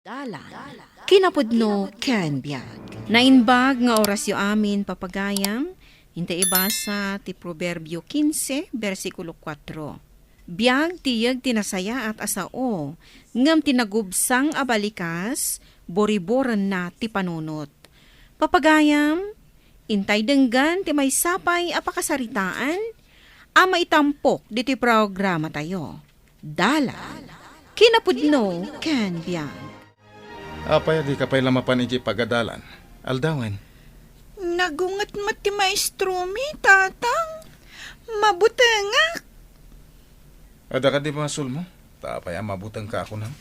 Dala. Kinapudno ken biag. Nainbag nga orasyo amin papagayam, hintay ibasa ti Proverbio 15, versikulo 4. Biag tiyag tinasaya at asao, ngam tinagubsang abalikas, boriboran na ti panunot. Papagayam, intay denggan ti may sapay apakasaritaan, ama itampok diti programa tayo. Dala. Kinapudno ken biag. Apay, di ka pa'y lamapan iti pagadalan. Aldawen. Nagungat mat ti maestro mi, tatang. Mabutengak. Ada ka di masul mo? Tapay, mabutang ka ako na.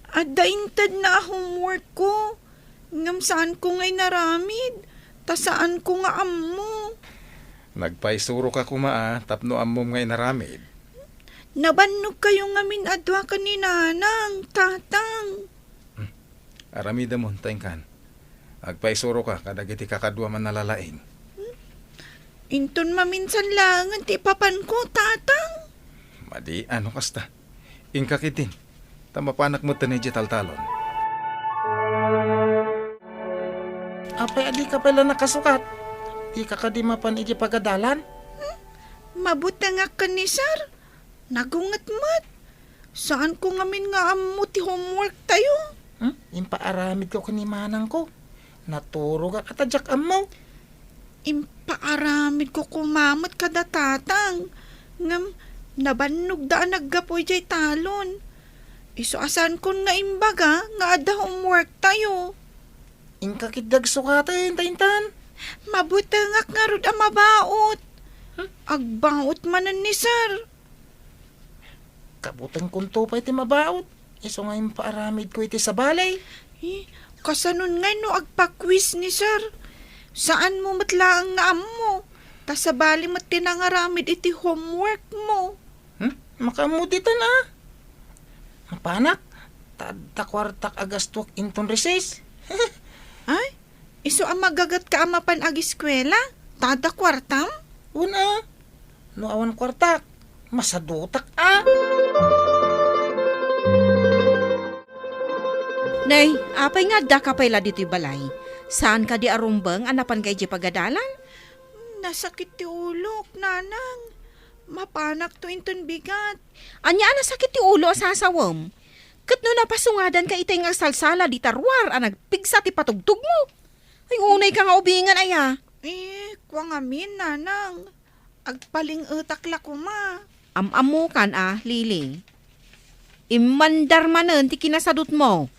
Ada intad na homework ko. Ngam saan ko nga'y naramid. Ta saan ko nga ammo. Nagpaisuro ka kuma tapno amom ngay naramid. Nabannog kayo ngamin adwa ka ni nanang, tatang. Aramida mo, tayngkan. Agpaisuro ka, kadagiti kakadwa man nalalaing. Inton maminsan langan ti papan ko, tatang. Madi, ano kasta? Ingkakitin. Tamapanak mo tanay taltalon. Apay, adi ka pala nakasukat. Di ka ka di mapan iti pagadalan. Mabutengak ka ni sir. Nagungat mat. Saan ko ngamin nga ammo ti homework tayo? Impaaramid ko kanimanang ko. Naturo ka katadyak amaw. Impaaramid ko kumamot kada tatang. Ngam, nabannog daan naggapoy jay talon. Iso asan kon nga imbaga nga ada homework tayo. Ingkakiddag sukatin, taintan. Mabutangak nga rod ang mabaot. Agbaot manan ni sir. Kabutang kunto pa iti mabaot. Iso nga impaaramid ko iti sa balay. Kasanon nga no agpa-quiz ni sir. Saan mo matlaang nga ammo? Ta sa bali mo tinangaramid iti homework mo. Makamuditan Mapanak, tadakwartak agastok inton recess. Ay, iso ang magagat ka amapan ag-eskwela? Tada kwartam? Una, no awan kwartak, masadutak Nay, apay nga da ka pala dito'y balay. Saan ka di arumbang anapan kay di pagadalan? Nasakit ti ulok, nanang. Mapanak to inton bigat. Anya sakit ti ulo sa sasawam. Kat no napasungadan ka itay nga salsala di tarwar nagpigsa ti patugtog mo. Ay unay ka nga ubingan aya. Kwang amin, nanang. Agpaling utak la kuma. Amamu kan Lili. Imandar manen ti kinasadot mo.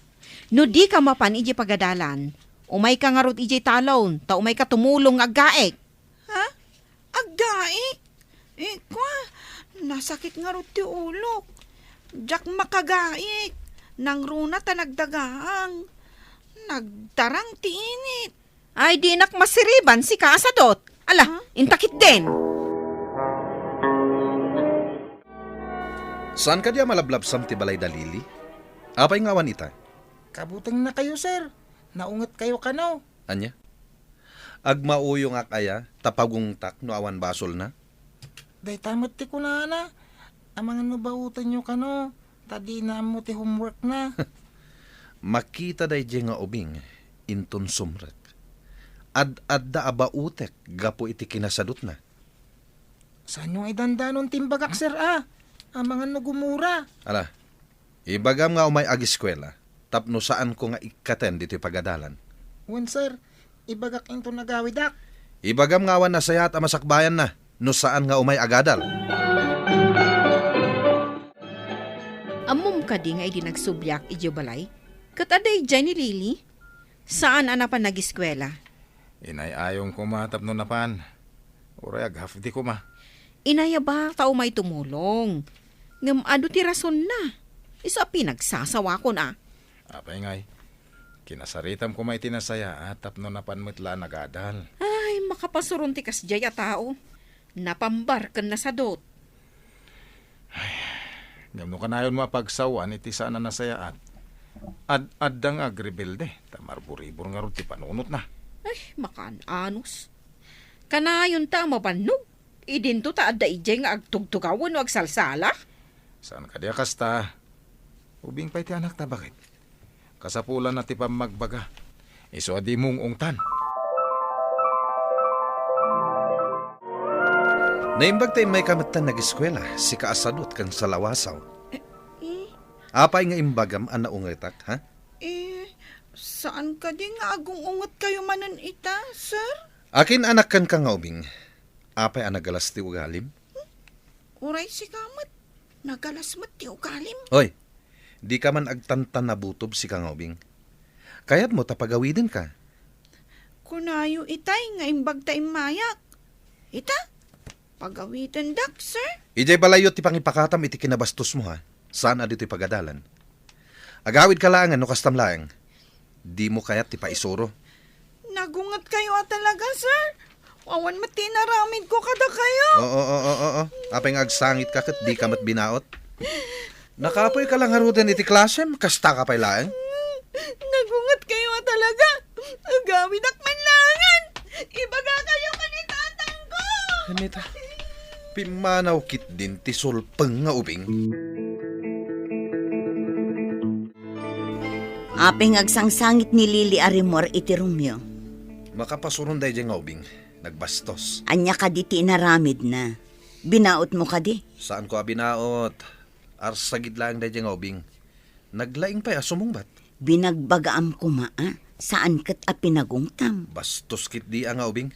No di ka mapan iji pagadalan, umay ka nga rot iji talon, ta umay ka tumulong aggaek. Ha? Agdaik? Kwa, nasakit nga rot ti ulok. Jak makagaik. Nang runa ta nagdagaang. Nagdarang ti init. Ay di nak masiriban si kasadot. Ala, intakit din. Saan ka diya malablabsam ti balay dalili? Apay nga wanita? Kabutang na kayo, sir. Naungat kayo kano. Anya? Agmauyo nga kaya, tapagungtak no awan basol na? Day tamot ti kunana. Amangan no bautan nyo kano. Tadi na mo ti homework na. Makita day di nga ubing, inton sumrek. Ad-adda abautek, gapo iti kinasadot na. Saan yung idandanon timbagak, sir Amangan no gumura. Ala, ibagam nga umay agiskwela, tapno saan ko nga ikaten dito'y pagadalan. Wan, sir. Ibagak into nagawidak. Ibagam nga awan na sayat amasakbayan na, no saan nga umay agadal. Amom ka di nga idi nagsubyak iji balay. Kat aday dyan ni Lili. Saan anapan nag-eskwela? Inay-ayong kumatap no napan. Uray aghaf di kuma. Inaya ba tao may tumulong? Ngam ado ti rason na. Isa pinagsasawa ko na. Apay ngay. Kinasaritam ko may tinasaya tapno napan mitla nagadal. Ay, makapasuron ti kasjay a tao. Napambar kan na sa dot. Ngam no kanayon mo pagsawan iti sana nasayaat. Ad-addang agrebelde. Tamarburibor nga ron ti panunot na. Ay, makaan-anos. Kanayon ta mabanog. Idinto ta adda ijay nga agtugtugawan o agsalsala. Saan ka diya kasta? Ubing pa iti anak ta bakit? Kasapulan na ti pamagbaga. Iso adi mong ungtan. Naimbag tayo may kamatan nag-eskwela, si kaasadot kang salawasaw. Apay nga imbagam ang naungitak, ha? Saan ka di nga agong ungot kayo manan ita, sir? Akin anak kan kang ubing. Apay ang nagalas ti ugalim? Uray si kamat. Nagalasmat ti ugalim. Hoy, di ka man agtantan na butob si kang ubing. Kaya't mo tapagawidin ka. Kunayo itay nga imbag ta imayak. Ita? Pagawitan dak, sir? Ijay balayot ti pangipakatam iti kinabastos mo, ha? Saan adito pagadalan? Agawid ka lang no kastamlaeng. Di mo kaya't ti paisuro. Nagungat kayo talaga, sir. Wawan matinaramid ko kada kayo. Oo. Apay nga agsangit ka kat di ka mat binaot. Nakapoy ka lang harudan iti klasem, kasta ka pa'y laeng. Nagungat kayo talaga. Agawid akmanlangan. Ibaga kayo kanitatang ko. Anita, pimanaw kit din ti sulpeng nga ubing. Apeng agsangsangit ni Lili Arimor iti Romeo. Makapasurun day nga ubing, nagbastos. Anya ka di tinaramid na. Binaot mo ka di. Saan ko abinaot? Arsagid lang day nga ubing. Naglaing pa'y asumong bat. Binagbagaam ko maa. Saan kat a pinagungtam? Bastos kit di nga ubing.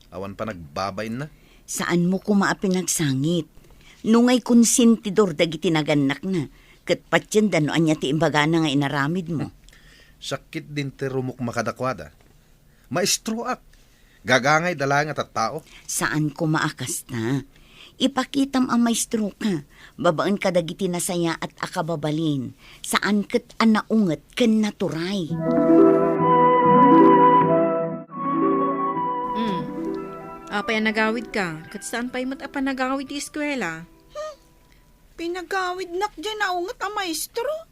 Awan pa nagbabain na. Saan mo kuma a pinagsangit? Nungay konsentidor dagiti naganak na. Kat patsenda no anya ti imbaga na nga inaramid mo. Sakit din ti rumok makadakwada. Maestro ak. Gagangay dalang at tao. Saan ko maakas na? Ipakitam ang maestro ka. Babaan ka dagiti nasaya at akababalin. Saan kat anaungat ken naturay. Apay nagawid ka. Kat saan pa'y mat apa nagawid di eskwela? Pinagawid nak dyan naungat ang maestro.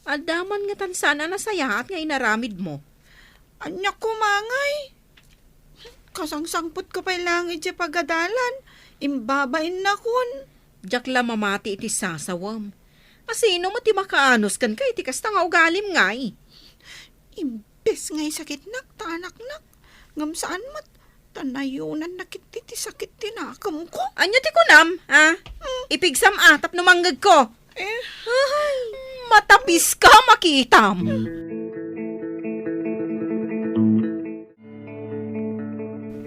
Adaman nga tansana na sayahat nga inaramid mo. Anya kumangay. Kasangsangpot ko pa'y langit dyan pagadalan. Imbabain na kun. Diyak la mamati iti sasawam. Asino mo ti makaanos kan ka iti kasta nga ugalim ngay. Imbes ngay sakit nak, tanak-nak. Ngam saan mat, tanayunan na kiti ti sakit tinakam ko. Anya ti kunam, ha? Ipigsam atap no manggag ko. Eh, Ay, matapis ka makitam.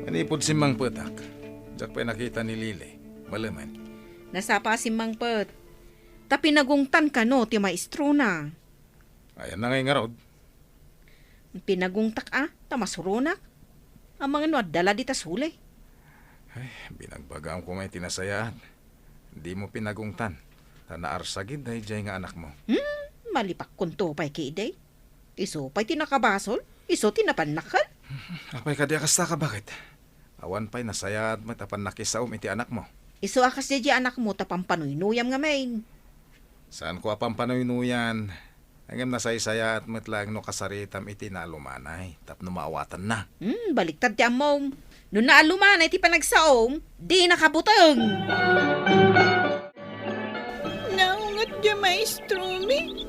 Anipod si Mang Petak. Diyak pa'y nakita ni Lili. Malaman. Nasapa si Mang Pet. Ta pinagungtan ka no, ti maestro na. Ayan na ngay nga rod. Pinagungtak ta masurunak. Ang mga no, dala di tas hulay. Ay, binagbagaan ko may tinasayaan. Di mo pinagungtan. Tanaarsagid na ijay nga anak mo. Malipak kunto pa'y kiday. Iso pa'y tinakabasol. Iso tinapanakal. Apay ka di akasta ka bakit? Awan pa'y nasayad mo tapan nakisaom iti anak mo. Iso akas di anak mo tapampanuynoyam nga main. Saan ko apang panoynuyan? Hanggang nasaysaya at matlang no kasaritam iti nalumanay. Tapno maawatan na. Baliktad ti amom. Nung naalumanay ti panagsaom, di nakabutang. naungat dyan maestro mi.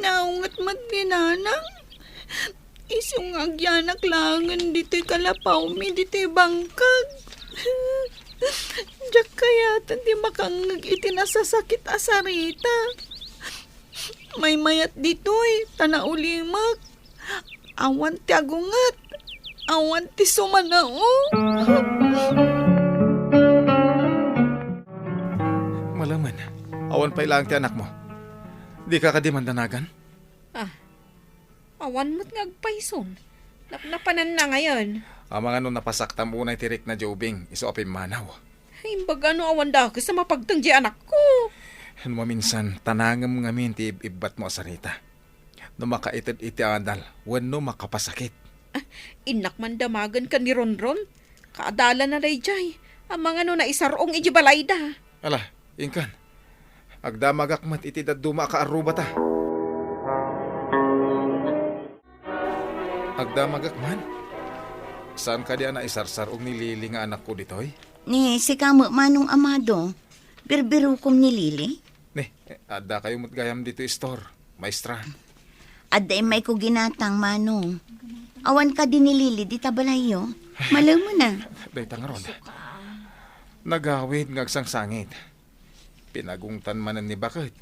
Naungat maglinanang. Isong agyanak langan dito'y kalapaw mi, dito'y bangkag. Diyak kaya di makangag iti nasasakit asarita. May mayat dito'y tanaulimag. Awan ti agungat. Awan ti sumanao. Malaman. Awan pa'y lang ti anak mo. Di ka kadimandanagan? Awan mo't ngagpayson. Napnapanan na ngayon. Ang mga no napasaktam unay tirik na jobing. Iso apim manaw. Ay, baga no awan da ka sa mapagtanggi anak ko. Ano maminsan, tanangam ngamin ti ibat mo asarita. No makaitid iti adal, wano makapasakit. Inak man damagan ka ni Ronron. Kaadala na ray jay. Ang mga no na isarong iji balayda. Ala, ingkan. Agdamagak mat iti daduma ka aruba ta. Agdamagak man. Saan ka diyan na isarsarong ni Lili nga anak ko ditoy? Ni si kamo manong amado. Birbirukom ni Lili. Ada kayo matgayam dito store, maestra. Aday may ko ginatang, Manong. Awan ka din ni Lili, di tabalayo. Malaw mo na. Dayta nga ron. Nagawid ngagsang sangit. Pinagungtan manan ni bakit.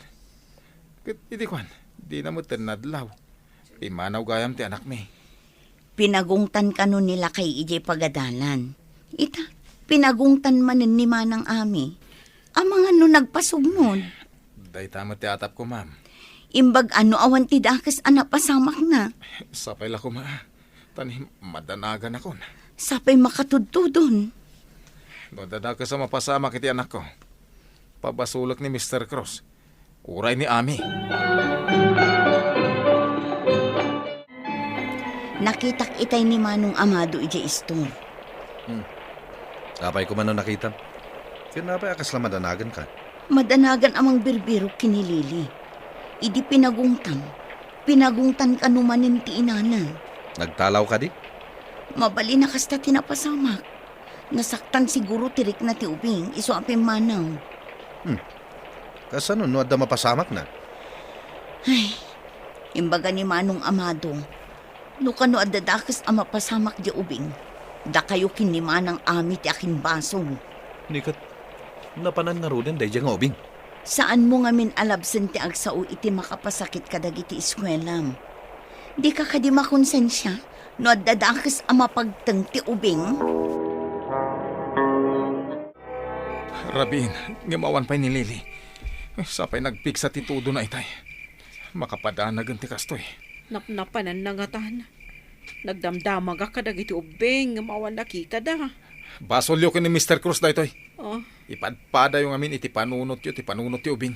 Iti kwan, di na mo tinadlaw. Imanaw gayam ti anak mi. Pinagungtan ka nun nila kay ijay pagadalan. Ita, pinagungtan manin ni Manang Ami. Ang mga no nagpasugnod. Dayta mo ti atap ko, ma'am. Imbag ano awan ti dakas anak pasamak na. Sapay la ko, ma. Tani, madanagan ako na. Sapay makatudtudon. No, dada ka sa mapasama kiti anak ko. Pabasulok ni Mr. Cross. Uray ni Ami. Nakitak itay ni Manong Amado ijay store. Apay ko man na nakita. Kinapay akas lang madanagan ka. Madanagan amang birbiro kinilili. Idi pinagungtan. Pinagungtan ka numanin ti inana. Nagtalaw ka di? Mabali na kasta tinapasamak. Nasaktan siguro tirik na ti ubing. Iso apim Manang. Kasano no adda mapasamak na? Ay, imbaga ni Manong Amado. Lukano adadakas ang mapasamak di ubing. Da kayo kini Manang Ami ti akin baso. Nikat, napanan nga rin day nga ubing. Saan mo nga min alabsen ti agsao iti makapasakit kadag iti eskwelam? Di ka kadi makonsensya no adadakas ang mapagteng ti ubing? Rabin, ngamawan pa'y ni Lili. Sapay nagpiksa ti tudo na itay. Makapadanagan ti kastoy. Napnapanan na nga tan. Nagdamdamag ka kadag iti ubing, mawan nakita da. Basolyo ko ni Mr. Cruz da itoy. Oh, Ipadpada yung amin iti panunot yu, ti panunot ti ubing.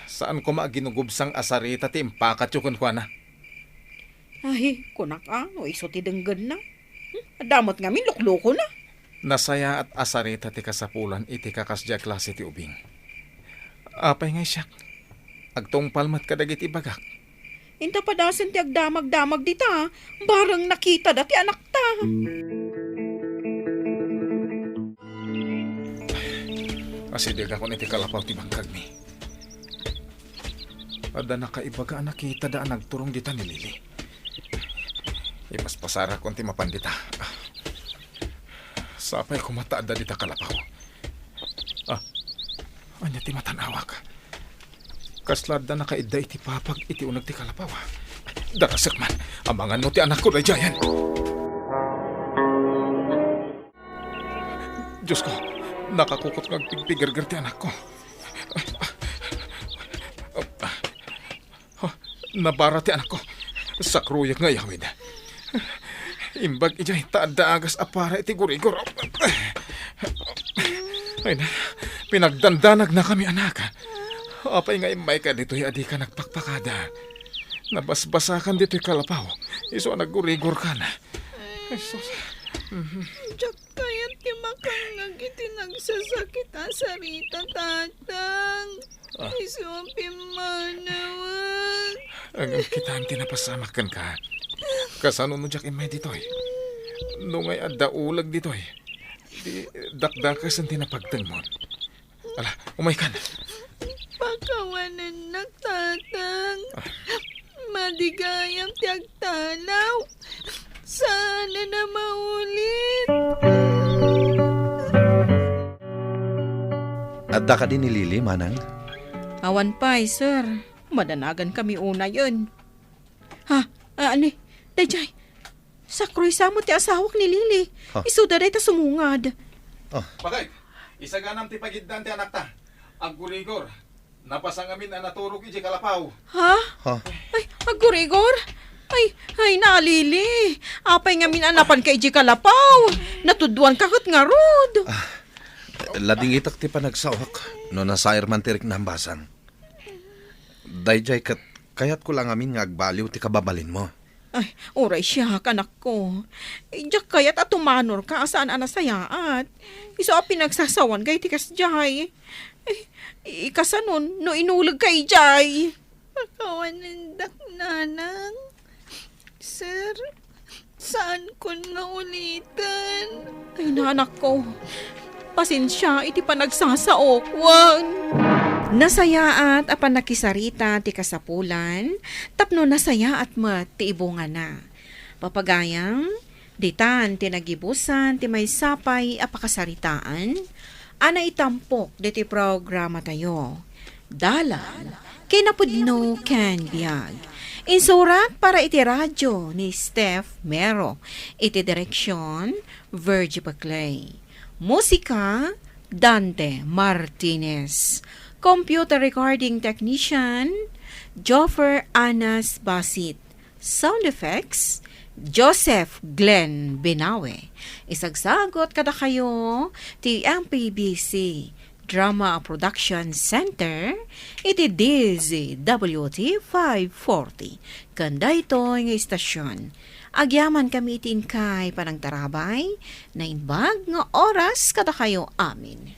Saan ko maaginugubsang asarita ti impakat yu kun na? ay, kunak ano, iso ti denggan na. Damot ngamin, lukloko na. Nasaya at asarita ti kasapulan iti kakasya klase ti ubing. Apay ngay siyak. Agtong palmat kadag iti bagak. Inta padasan ti agdamag-damag dita, barang nakita dati anak ta. Asidig ako niti kalapaw ti bangkag mi. Ada nakaibaga nakita daan nagturong dita ni Lili. Ipaspasara konti mapandita. Sapay kumataada dita kalapaw. Anya ti matanawak. Kaslad da nakaidda iti papag iti unag ti kalapaw. Darasak man, amangan no ti anak ko na jayan. Diyos ko, nakakukot ng pigpigargar ti anak ko. Nabara ti anak ko. Sakruyak nga yawid. Imbag ijay taada agas apara iti gurigor. Ay na, pinagdandanag na kami anak. Apay nga imay ka dito'y adi ka nagpakpakada. Nabasbasakan dito'y kalapaw. Iso naggurigor ka na. Ay, sus. Diyak kaya ti makangag iti nagsasakit asarita tatang. Iso pimanawan. Ang kita ang tinapasamakan ka. Kasano no diyak imay dito'y. Nungay adaulag dito'y. Di dakdakas ang tinapagtang mo. Ala, umay ka na. Pakawanan na tatang. Madigayang ti agtalaw. Sana na maulit. Adda ka din ni Lili, Manang? Awan pa, sir. Madanagan kami una yun. Ha? Ani? Dajay. Sakroy sa mo ti asawak ni Lili. Ha? Isuda day ta sumungad. Bakit? Isaganam ti pagiddan ti anak ta. Ang gurigor. Napasangamin ang naturog iti kalapaw. Ha? Ha? Ay, agurigor? Ay, nalili. Apay nga minanapan ka iji kalapaw. Natuduan kakot nga rod. Lading itak ti panagsawak. No nasayar man tirik na hambasan. Dayjay kayat ko lang amin nga agbaliw ti kababalin mo. Ay, oray siya, anak ko. Diyak kaya't atumanor ka saan anasayaat. Iso a pinagsasawan kay tikas jay. Ay, ikasanon, no inulag kay jay. Pakawanindak nanang. Sir, saan ko nga ulitan? Ay, nanak ko. Pasensya, iti pa nagsasaokwan. Nasayaat apan nakisarita ti kasapulan, tapno nasayaat met ti ibunga na. Papagayang, ditan ti nagibusan ti may sapay apakasaritaan, ana itampok diti programa tayo. Dalan, kinapudno ken biag. Insurat para iti radyo ni Steph Mero. Iti direksyon, Virgie Paclay. Musika, Dante Martinez. Computer recording technician, Joffer Anas Basit. Sound effects, Joseph Glenn Binawe. Isagsagot kada kayo ti MPBC Drama Production Center iti DZWT 540. Kanda ito ng istasyon. Agyaman kami itin kay panang tarabay na inbag nga oras kada kayo amin.